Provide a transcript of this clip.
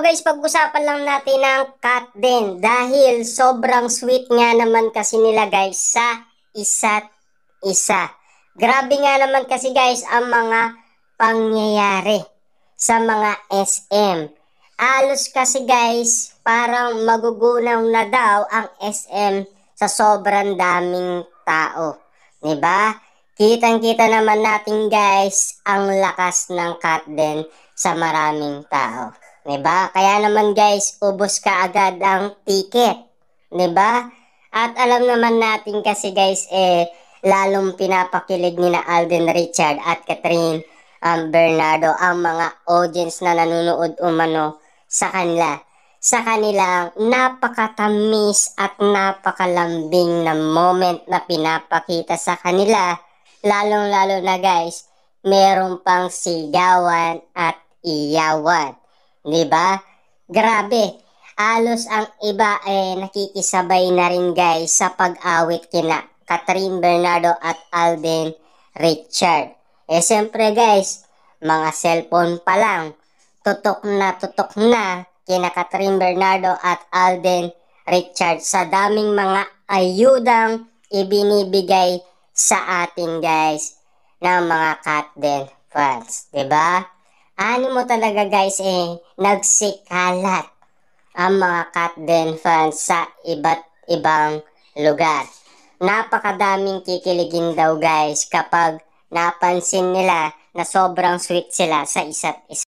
guys, pag-usapan lang natin ang cat din dahil sobrang sweet nga naman kasi nila guys sa isa't isa. Grabe nga naman kasi guys ang mga pangyayari sa mga SM. Alos kasi guys parang magugunaw na daw ang SM sa sobrang daming tao. 'Di ba? Kitang-kita naman natin guys ang lakas ng cat din sa maraming tao. 'Diba? Kaya naman guys, ubos ka agad ang ticket. 'Diba? At alam naman natin kasi guys, lalong pinapakilig ni na Alden Richard at Catherine Bernardo ang mga audience na nanonood umano sa kanila. Sa kanilang napakatamis at napakalambing na moment na pinapakita sa kanila. Lalong-lalo na guys, meron pang sigawan at iyawan. 'Di ba? Grabe. Alos ang iba nakikisabay na rin guys sa pag-awit kina Catherine Bernardo at Alden Richard. Siyempre guys, mga cellphone pa lang, tutok na kina Catherine Bernardo at Alden Richard sa daming mga ayudang ibinibigay sa atin guys ng mga cat den fans. 'Di ba? Ano mo talaga guys nagsikalat ang mga cat den fans sa iba't ibang lugar. Napakadaming kikiligin daw guys kapag napansin nila na sobrang sweet sila sa isa't isa.